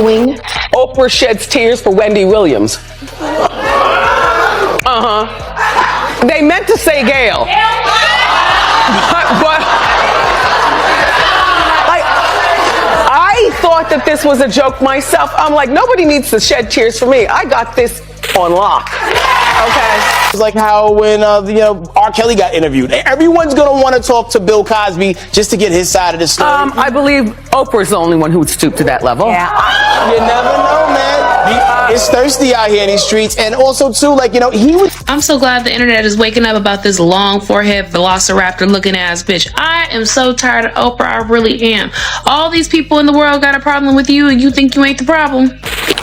Wing. Oprah sheds tears for Wendy Williams. They meant to say Gail. But I thought that this was a joke myself. I'm like, nobody needs to shed tears for me. I got this on lock. Okay. It's like how when R. Kelly got interviewed, everyone's gonna want to talk to Bill Cosby just to get his side of the story. I believe Oprah's the only one who would stoop to that level. Yeah. You never know, man. It's thirsty out here in these streets, and also too, like, he was. I'm so glad the internet is waking up about this long forehead velociraptor looking ass bitch. I am so tired of Oprah. I really am. All these people in the world got a problem with you, and you think you ain't the problem.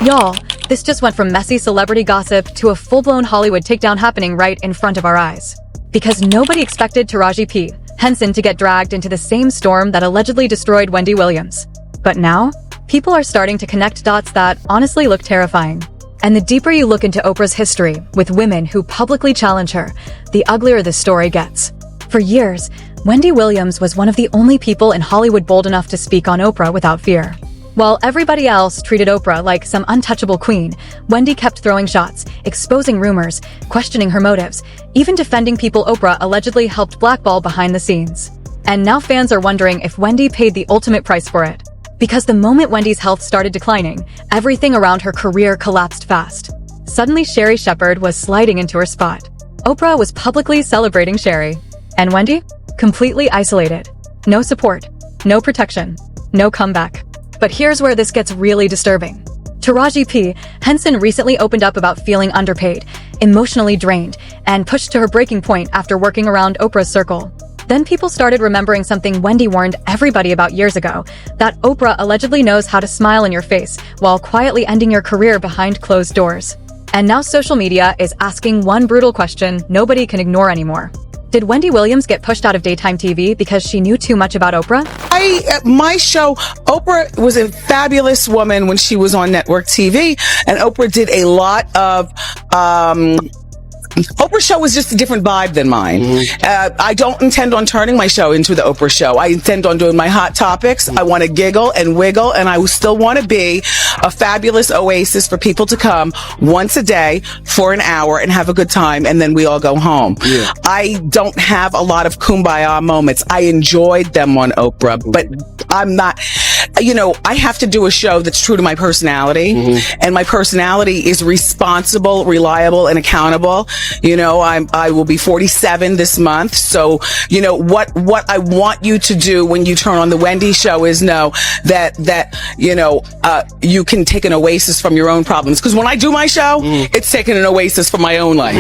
Y'all, this just went from messy celebrity gossip to a full-blown Hollywood takedown happening right in front of our eyes. Because nobody expected Taraji P. Henson to get dragged into the same storm that allegedly destroyed Wendy Williams. But now, people are starting to connect dots that honestly look terrifying. And the deeper you look into Oprah's history with women who publicly challenge her, the uglier the story gets. For years, Wendy Williams was one of the only people in Hollywood bold enough to speak on Oprah without fear. While everybody else treated Oprah like some untouchable queen, Wendy kept throwing shots, exposing rumors, questioning her motives, even defending people Oprah allegedly helped blackball behind the scenes. And now fans are wondering if Wendy paid the ultimate price for it. Because the moment Wendy's health started declining, everything around her career collapsed fast. Suddenly, Sherri Shepherd was sliding into her spot. Oprah was publicly celebrating Sherri. And Wendy? Completely isolated. No support, no protection, no comeback. But here's where this gets really disturbing. Taraji P. Henson recently opened up about feeling underpaid, emotionally drained, and pushed to her breaking point after working around Oprah's circle. Then people started remembering something Wendy warned everybody about years ago, that Oprah allegedly knows how to smile in your face while quietly ending your career behind closed doors. And now social media is asking one brutal question nobody can ignore anymore. Did Wendy Williams get pushed out of daytime TV because she knew too much about Oprah? My show, Oprah was a fabulous woman when she was on network TV, and Oprah did a lot of, Oprah's show was just a different vibe than mine. I don't intend on turning my show into the Oprah show. I intend on doing my hot topics. I want to giggle and wiggle, and I still want to be a fabulous oasis for people to come once a day for an hour and have a good time, and then we all go home. Yeah. I don't have a lot of kumbaya moments. I enjoyed them on Oprah, but I'm not, I have to do a show that's true to my personality, and my personality is responsible, reliable, and accountable. I will be 47 this month. So, what I want you to do when you turn on the Wendy show is know that you can take an oasis from your own problems. Because when I do my show, it's taking an oasis from my own life.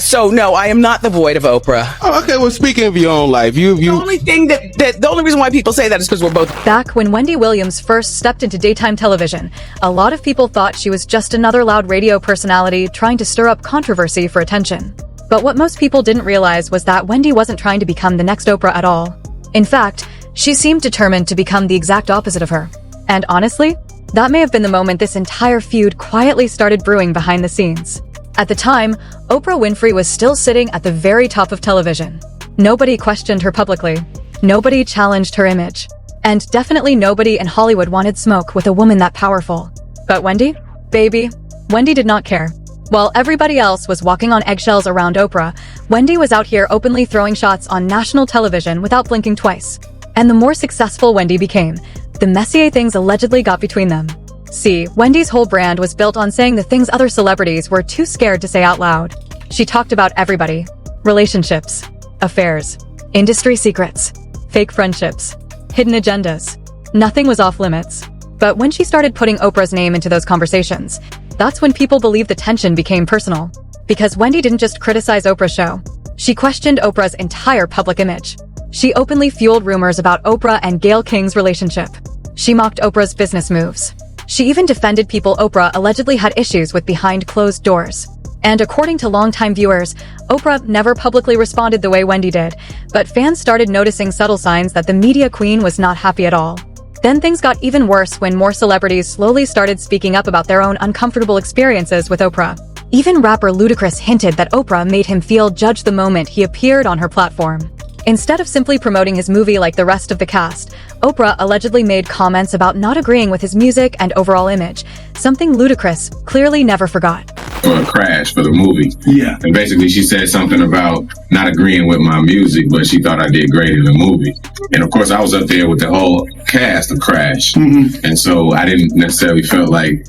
So no, I am not the void of Oprah. Oh, okay. Well, speaking of your own life, the only thing the only reason why people say that is because we're both. Back when Wendy Williams first stepped into daytime television, a lot of people thought she was just another loud radio personality trying to stir up controversy for attention. But what most people didn't realize was that Wendy wasn't trying to become the next Oprah at all. In fact, she seemed determined to become the exact opposite of her. And honestly, that may have been the moment this entire feud quietly started brewing behind the scenes. At the time, Oprah Winfrey was still sitting at the very top of television. Nobody questioned her publicly. Nobody challenged her image. And definitely nobody in Hollywood wanted smoke with a woman that powerful. But Wendy? Baby, Wendy did not care. While everybody else was walking on eggshells around Oprah, Wendy was out here openly throwing shots on national television without blinking twice. And the more successful Wendy became, the messier things allegedly got between them. See, Wendy's whole brand was built on saying the things other celebrities were too scared to say out loud. She talked about everybody. Relationships, affairs, industry secrets, fake friendships, hidden agendas. Nothing was off limits. But when she started putting Oprah's name into those conversations, that's when people believed the tension became personal. Because Wendy didn't just criticize Oprah's show. She questioned Oprah's entire public image. She openly fueled rumors about Oprah and Gayle King's relationship. She mocked Oprah's business moves. She even defended people Oprah allegedly had issues with behind closed doors. And according to longtime viewers, Oprah never publicly responded the way Wendy did, but fans started noticing subtle signs that the media queen was not happy at all. Then things got even worse when more celebrities slowly started speaking up about their own uncomfortable experiences with Oprah. Even rapper Ludacris hinted that Oprah made him feel judged the moment he appeared on her platform. Instead of simply promoting his movie like the rest of the cast, Oprah allegedly made comments about not agreeing with his music and overall image, something Ludacris clearly never forgot. For a crash for the movie. Yeah. And basically she said something about not agreeing with my music, but she thought I did great in the movie. And of course I was up there with the whole cast of Crash. Mm-hmm. And so I didn't necessarily felt like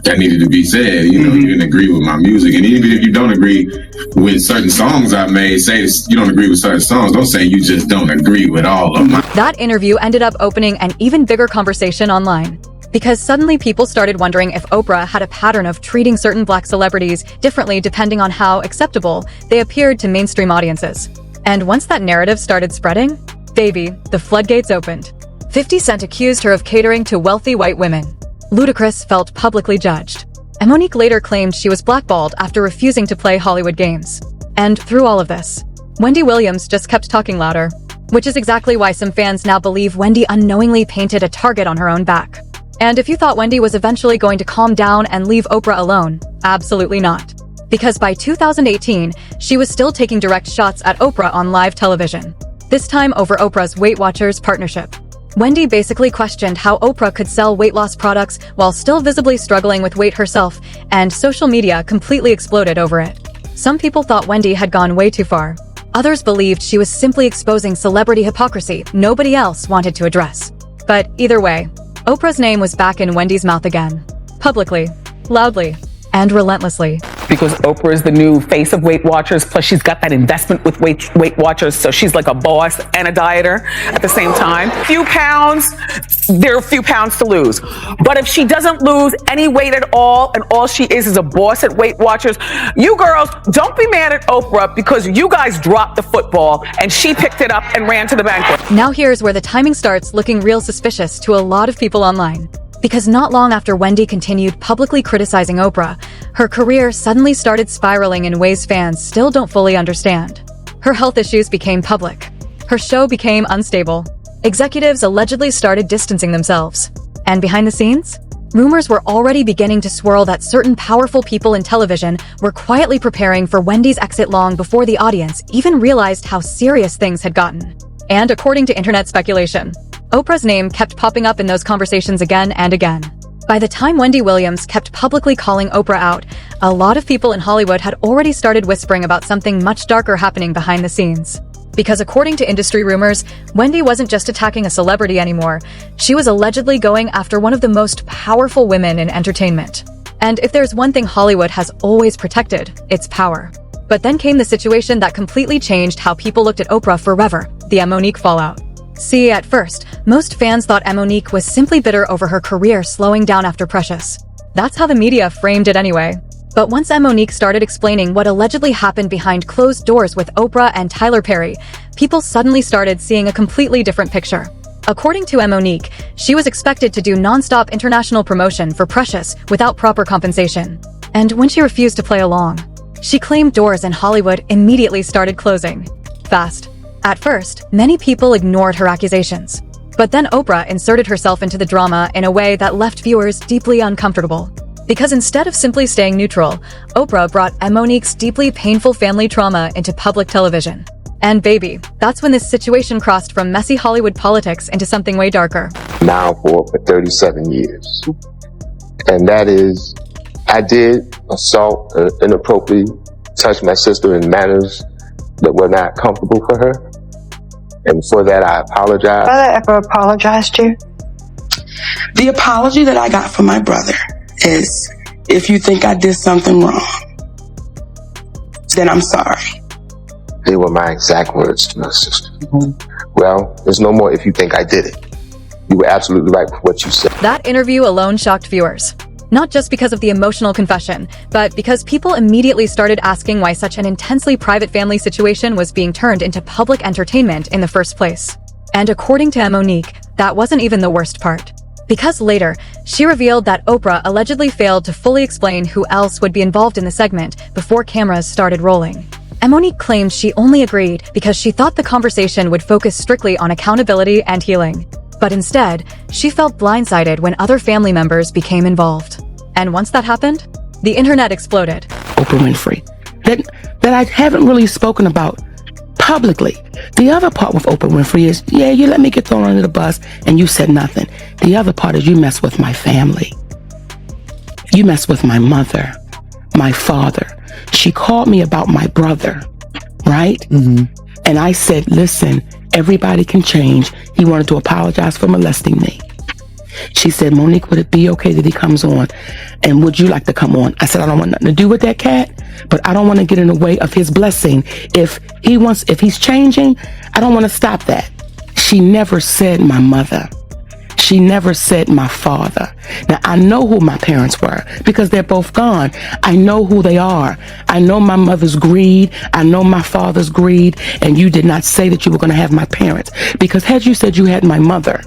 that needed to be said. You know, Mm-hmm. you didn't agree with my music. And even if you don't agree with certain songs I made, say you don't agree with certain songs, don't say you just don't agree with all of them. That interview ended up opening an even bigger conversation online. Because suddenly people started wondering if Oprah had a pattern of treating certain black celebrities differently depending on how acceptable they appeared to mainstream audiences. And once that narrative started spreading, baby, the floodgates opened. 50 Cent accused her of catering to wealthy white women. Ludacris felt publicly judged. And Monique later claimed she was blackballed after refusing to play Hollywood games. And through all of this, Wendy Williams just kept talking louder, which is exactly why some fans now believe Wendy unknowingly painted a target on her own back. And if you thought Wendy was eventually going to calm down and leave Oprah alone, absolutely not. Because by 2018, she was still taking direct shots at Oprah on live television, this time over Oprah's Weight Watchers partnership. Wendy basically questioned how Oprah could sell weight loss products while still visibly struggling with weight herself, and social media completely exploded over it. Some people thought Wendy had gone way too far. Others believed she was simply exposing celebrity hypocrisy nobody else wanted to address. But either way, Oprah's name was back in Wendy's mouth again. Publicly, loudly, and relentlessly. Because Oprah is the new face of Weight Watchers, plus she's got that investment with Weight Watchers, so she's like a boss and a dieter at the same time. Few pounds, there are a few pounds to lose. But if she doesn't lose any weight at all, and all she is a boss at Weight Watchers, you girls, don't be mad at Oprah because you guys dropped the football and she picked it up and ran to the banquet. Now here's where the timing starts looking real suspicious to a lot of people online. Because not long after Wendy continued publicly criticizing Oprah, her career suddenly started spiraling in ways fans still don't fully understand. Her health issues became public. Her show became unstable. Executives allegedly started distancing themselves. And behind the scenes, rumors were already beginning to swirl that certain powerful people in television were quietly preparing for Wendy's exit long before the audience even realized how serious things had gotten. And according to internet speculation, Oprah's name kept popping up in those conversations again and again. By the time Wendy Williams kept publicly calling Oprah out, a lot of people in Hollywood had already started whispering about something much darker happening behind the scenes. Because according to industry rumors, Wendy wasn't just attacking a celebrity anymore, she was allegedly going after one of the most powerful women in entertainment. And if there's one thing Hollywood has always protected, it's power. But then came the situation that completely changed how people looked at Oprah forever, the Monique fallout. See, at first, most fans thought Monique was simply bitter over her career slowing down after Precious. That's how the media framed it anyway. But once Monique started explaining what allegedly happened behind closed doors with Oprah and Tyler Perry, people suddenly started seeing a completely different picture. According to Monique, she was expected to do non-stop international promotion for Precious without proper compensation. And when she refused to play along, she claimed doors in Hollywood immediately started closing. Fast. At first, many people ignored her accusations. But then Oprah inserted herself into the drama in a way that left viewers deeply uncomfortable. Because instead of simply staying neutral, Oprah brought Monique's deeply painful family trauma into public television. And baby, that's when this situation crossed from messy Hollywood politics into something way darker. Now for 37 years. And that is, I did assault inappropriately, touch my sister in manners that were not comfortable for her. And for that, I apologize. Brother ever apologized to you? The apology that I got from my brother is, if you think I did something wrong, then I'm sorry. They were my exact words to my sister. Well, there's no more if you think I did it. You were absolutely right with what you said. That interview alone shocked viewers. Not just because of the emotional confession, but because people immediately started asking why such an intensely private family situation was being turned into public entertainment in the first place. And according to Monique, that wasn't even the worst part. Because later, she revealed that Oprah allegedly failed to fully explain who else would be involved in the segment before cameras started rolling. Monique claimed she only agreed because she thought the conversation would focus strictly on accountability and healing. But instead, she felt blindsided when other family members became involved. And once that happened, the internet exploded. Oprah Winfrey. That I haven't really spoken about publicly. The other part with Oprah Winfrey is, yeah, you let me get thrown under the bus and you said nothing. The other part is you mess with my family. You mess with my mother, my father. She called me about my brother, right? And I said, listen, everybody can change. He wanted to apologize for molesting me. She said, Monique, would it be okay that he comes on? And would you like to come on? I said, I don't want nothing to do with that cat, but I don't want to get in the way of his blessing. If he's changing, I don't want to stop that. She never said my mother. She never said my father. Now, I know who my parents were because they're both gone. I know who they are. I know my mother's greed. I know my father's greed. And you did not say that you were going to have my parents, because had you said you had my mother,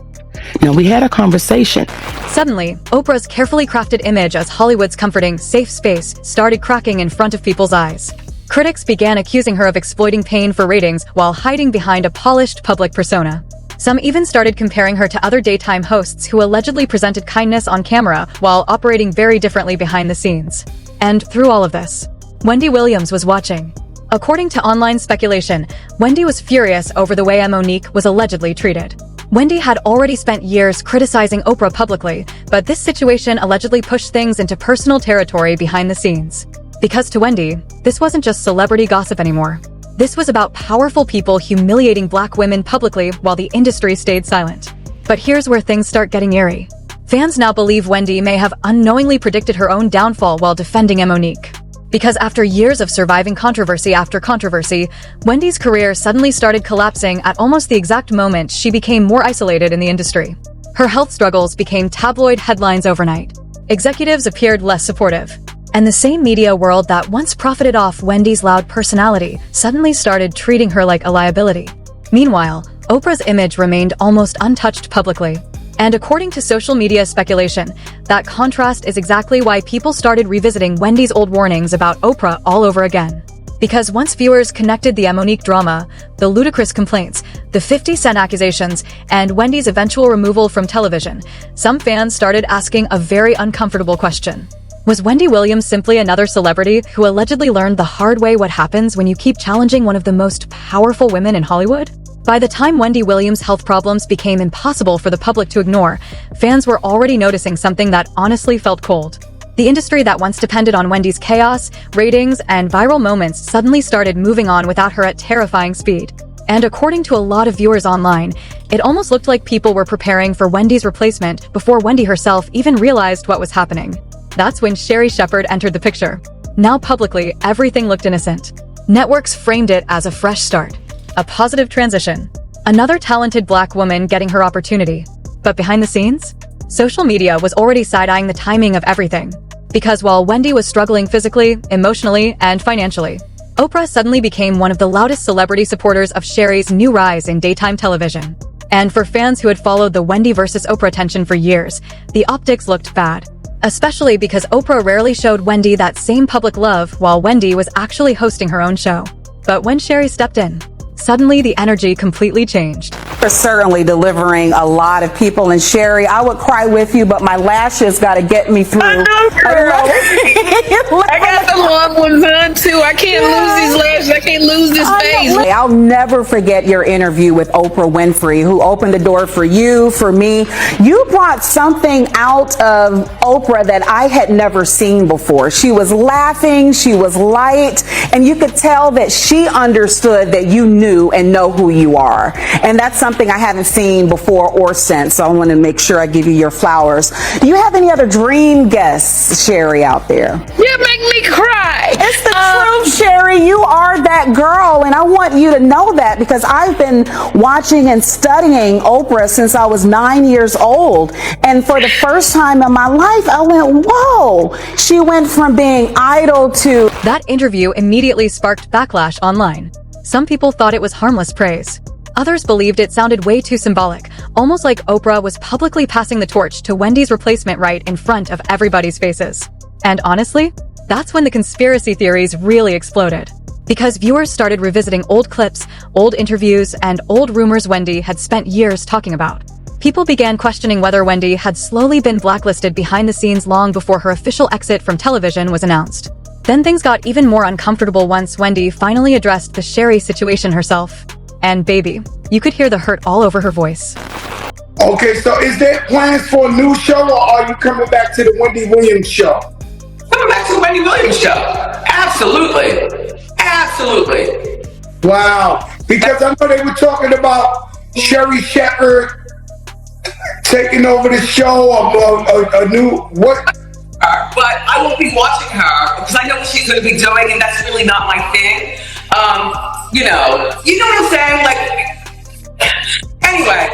now, we had a conversation. Suddenly, Oprah's carefully crafted image as Hollywood's comforting, safe space started cracking in front of people's eyes. Critics began accusing her of exploiting pain for ratings while hiding behind a polished public persona. Some even started comparing her to other daytime hosts who allegedly presented kindness on camera while operating very differently behind the scenes. And through all of this, Wendy Williams was watching. According to online speculation, Wendy was furious over the way Monique was allegedly treated. Wendy had already spent years criticizing Oprah publicly, but this situation allegedly pushed things into personal territory behind the scenes. Because to Wendy, this wasn't just celebrity gossip anymore. This was about powerful people humiliating Black women publicly while the industry stayed silent. But here's where things start getting eerie. Fans now believe Wendy may have unknowingly predicted her own downfall while defending Monique. Because after years of surviving controversy after controversy, Wendy's career suddenly started collapsing at almost the exact moment she became more isolated in the industry. Her health struggles became tabloid headlines overnight. Executives appeared less supportive. And the same media world that once profited off Wendy's loud personality suddenly started treating her like a liability. Meanwhile, Oprah's image remained almost untouched publicly. And according to social media speculation, that contrast is exactly why people started revisiting Wendy's old warnings about Oprah all over again. Because once viewers connected the Monique drama, the ludicrous complaints, the 50-cent accusations, and Wendy's eventual removal from television, some fans started asking a very uncomfortable question. Was Wendy Williams simply another celebrity who allegedly learned the hard way what happens when you keep challenging one of the most powerful women in Hollywood? By the time Wendy Williams' health problems became impossible for the public to ignore, fans were already noticing something that honestly felt cold. The industry that once depended on Wendy's chaos, ratings, and viral moments suddenly started moving on without her at terrifying speed. And according to a lot of viewers online, it almost looked like people were preparing for Wendy's replacement before Wendy herself even realized what was happening. That's when Sherri Shepherd entered the picture. Now publicly, everything looked innocent. Networks framed it as a fresh start. A positive transition. Another talented Black woman getting her opportunity. But behind the scenes, social media was already side-eyeing the timing of everything. Because while Wendy was struggling physically, emotionally, and financially, Oprah suddenly became one of the loudest celebrity supporters of Sherri's new rise in daytime television. And for fans who had followed the Wendy versus Oprah tension for years, the optics looked bad. Especially because Oprah rarely showed Wendy that same public love while Wendy was actually hosting her own show. But when Sherri stepped in, suddenly the energy completely changed. For certainly delivering a lot of people. And Sherri, I would cry with you, but my lashes got to get me through. I know, girl. I got the long ones on too. I can't lose these lashes. I can't lose this face. I'll never forget your interview with Oprah Winfrey, who opened the door for you, for me. You brought something out of Oprah that I had never seen before. She was laughing, she was light, and you could tell that she understood that you knew and know who you are. And that's something I haven't seen before or since. So I want to make sure I give you your flowers. Do you have any other dream guests, Sherri, out there? You make me cry. It's the truth, Sherri. You are that girl. And I want you to know that because I've been watching and studying Oprah since I was 9 years old. And for the first time in my life, I went, whoa. She went from being idol to... That interview immediately sparked backlash online. Some people thought it was harmless praise. Others believed it sounded way too symbolic, almost like Oprah was publicly passing the torch to Wendy's replacement right in front of everybody's faces. And honestly, that's when the conspiracy theories really exploded. Because viewers started revisiting old clips, old interviews, and old rumors Wendy had spent years talking about. People began questioning whether Wendy had slowly been blacklisted behind the scenes long before her official exit from television was announced. Then things got even more uncomfortable once Wendy finally addressed the Sherry situation herself. And baby, you could hear the hurt all over her voice. Okay, so is there plans for a new show, or are you coming back to the Wendy Williams show? Coming back to the Wendy Williams show. Absolutely. Absolutely. Wow. Because I know they were talking about Sherry Shepherd taking over the show, a new, what? But I won't be watching her because I know what she's going to be doing, and that's really not my thing. You know what I'm saying? Like, anyway,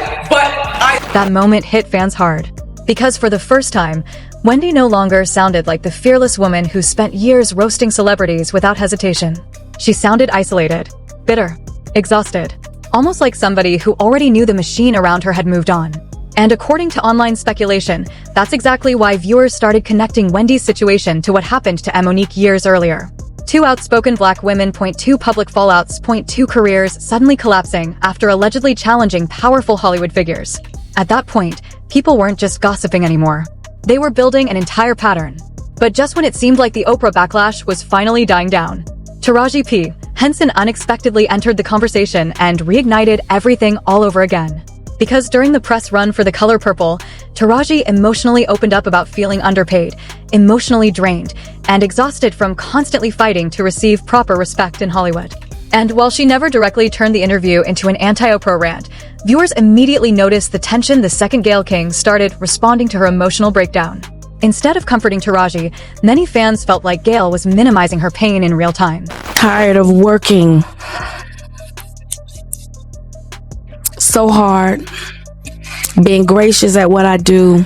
That moment hit fans hard. Because for the first time, Wendy no longer sounded like the fearless woman who spent years roasting celebrities without hesitation. She sounded isolated, bitter, exhausted, almost like somebody who already knew the machine around her had moved on. And according to online speculation, that's exactly why viewers started connecting Wendy's situation to what happened to Monique years earlier. 2 outspoken black women point to public fallouts, point to careers suddenly collapsing after allegedly challenging powerful Hollywood figures. At that point, people weren't just gossiping anymore. They were building an entire pattern. But just when it seemed like the Oprah backlash was finally dying down, Taraji P. Henson unexpectedly entered the conversation and reignited everything all over again. Because during the press run for The Color Purple, Taraji emotionally opened up about feeling underpaid, emotionally drained, and exhausted from constantly fighting to receive proper respect in Hollywood. And while she never directly turned the interview into an anti-Oprah rant, viewers immediately noticed the tension the second Gayle King started responding to her emotional breakdown. Instead of comforting Taraji, many fans felt like Gayle was minimizing her pain in real time. Tired of working so hard, being gracious at what I do,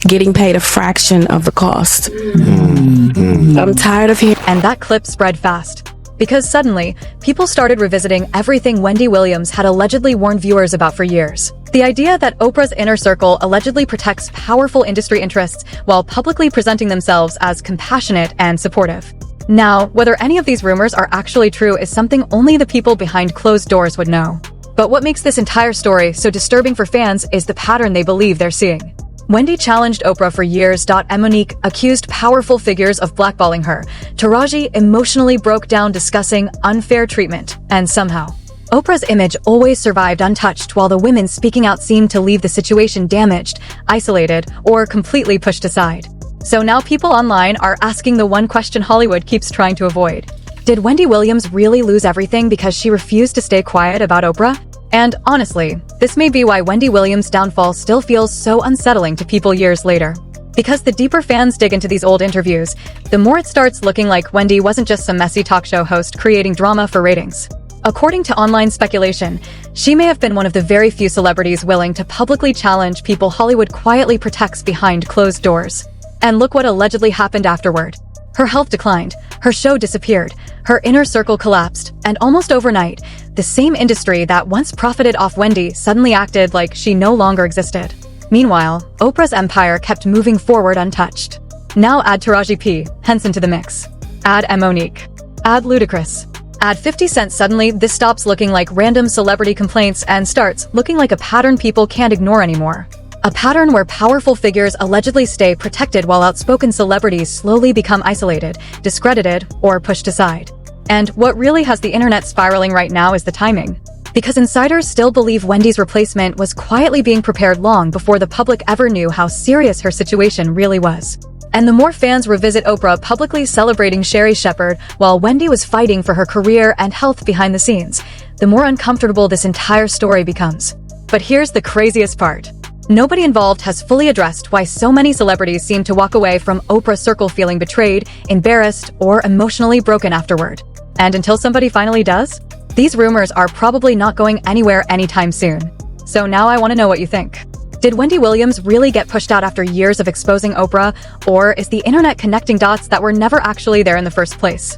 getting paid a fraction of the cost. I'm tired of hearing. And that clip spread fast. Because suddenly, people started revisiting everything Wendy Williams had allegedly warned viewers about for years. The idea that Oprah's inner circle allegedly protects powerful industry interests while publicly presenting themselves as compassionate and supportive. Now, whether any of these rumors are actually true is something only the people behind closed doors would know. But what makes this entire story so disturbing for fans is the pattern they believe they're seeing. Wendy challenged Oprah for years. Monique accused powerful figures of blackballing her. Taraji emotionally broke down discussing unfair treatment. And somehow, Oprah's image always survived untouched while the women speaking out seemed to leave the situation damaged, isolated, or completely pushed aside. So now people online are asking the one question Hollywood keeps trying to avoid. Did Wendy Williams really lose everything because she refused to stay quiet about Oprah? And honestly, this may be why Wendy Williams' downfall still feels so unsettling to people years later. Because the deeper fans dig into these old interviews, the more it starts looking like Wendy wasn't just some messy talk show host creating drama for ratings. According to online speculation, she may have been one of the very few celebrities willing to publicly challenge people Hollywood quietly protects behind closed doors. And look what allegedly happened afterward. Her health declined, her show disappeared, her inner circle collapsed, and almost overnight, the same industry that once profited off Wendy suddenly acted like she no longer existed. Meanwhile, Oprah's empire kept moving forward untouched. Now add Taraji P. Henson to the mix. Add Monique. Add Ludacris. Add 50 Cent. Suddenly, this stops looking like random celebrity complaints and starts looking like a pattern people can't ignore anymore. A pattern where powerful figures allegedly stay protected while outspoken celebrities slowly become isolated, discredited, or pushed aside. And what really has the internet spiraling right now is the timing. Because insiders still believe Wendy's replacement was quietly being prepared long before the public ever knew how serious her situation really was. And the more fans revisit Oprah publicly celebrating Sherry Shepherd while Wendy was fighting for her career and health behind the scenes, the more uncomfortable this entire story becomes. But here's the craziest part. Nobody involved has fully addressed why so many celebrities seem to walk away from Oprah's circle feeling betrayed, embarrassed, or emotionally broken afterward. And until somebody finally does, these rumors are probably not going anywhere anytime soon. So now I want to know what you think. Did Wendy Williams really get pushed out after years of exposing Oprah, or is the internet connecting dots that were never actually there in the first place?